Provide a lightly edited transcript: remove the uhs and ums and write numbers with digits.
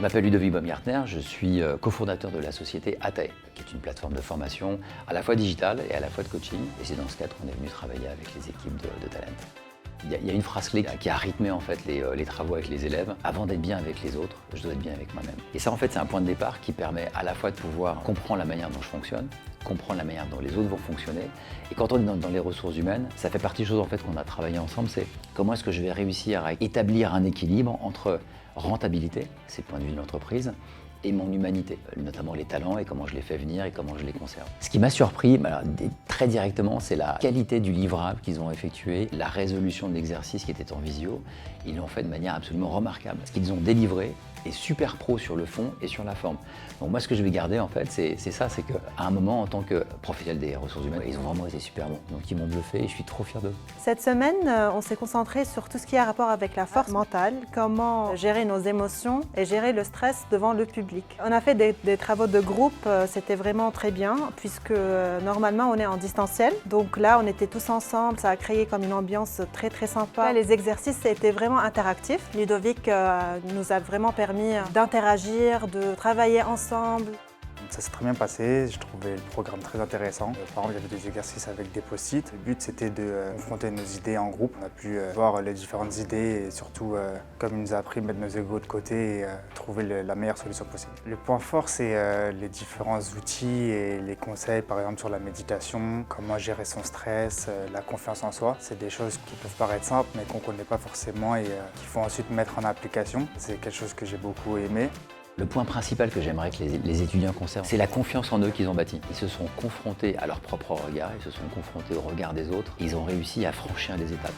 Je m'appelle Ludovic Baumgartner, je suis cofondateur de la société Atae, qui est une plateforme de formation à la fois digitale et à la fois de coaching. Et c'est dans ce cadre qu'on est venu travailler avec les équipes de Talent. Il y a une phrase clé qui a rythmé en fait les travaux avec les élèves. Avant d'être bien avec les autres, je dois être bien avec moi-même. Et ça en fait c'est un point de départ qui permet à la fois de pouvoir comprendre la manière dont je fonctionne, comprendre la manière dont les autres vont fonctionner. Et quand on est dans les ressources humaines, ça fait partie des choses en fait qu'on a travaillé ensemble, c'est comment est-ce que je vais réussir à établir un équilibre entre rentabilité, c'est le point de vue de l'entreprise, et mon humanité, notamment les talents et comment je les fais venir et comment je les conserve. Ce qui m'a surpris très directement, c'est la qualité du livrable qu'ils ont effectué, la résolution de l'exercice qui était en visio. Ils l'ont fait de manière absolument remarquable. Ce qu'ils ont délivré est super pro sur le fond et sur la forme. Donc moi ce que je vais garder en fait, c'est ça, c'est qu'à un moment en tant que professionnel des ressources humaines, ils ont vraiment été super bons. Donc ils m'ont bluffé et je suis trop fier d'eux. Cette semaine, on s'est concentré sur tout ce qui a rapport avec la force mentale, comment gérer nos émotions et gérer le stress devant le public. On a fait des travaux de groupe, c'était vraiment très bien puisque normalement on est en distanciel. Donc là on était tous ensemble, ça a créé comme une ambiance très très sympa. Les exercices étaient vraiment interactifs. Ludovic nous a vraiment permis d'interagir, de travailler ensemble. Ça s'est très bien passé, je trouvais le programme très intéressant. Par exemple, il y avait des exercices avec des post-it. Le but, c'était de confronter nos idées en groupe. On a pu voir les différentes idées et surtout, comme il nous a appris, mettre nos égos de côté et trouver la meilleure solution possible. Le point fort, c'est les différents outils et les conseils, par exemple sur la méditation, comment gérer son stress, la confiance en soi. C'est des choses qui peuvent paraître simples, mais qu'on ne connaît pas forcément et qu'il faut ensuite mettre en application. C'est quelque chose que j'ai beaucoup aimé. Le point principal que j'aimerais que les étudiants conservent, c'est la confiance en eux qu'ils ont bâtie. Ils se sont confrontés à leur propre regard, ils se sont confrontés au regard des autres, ils ont réussi à franchir les étapes.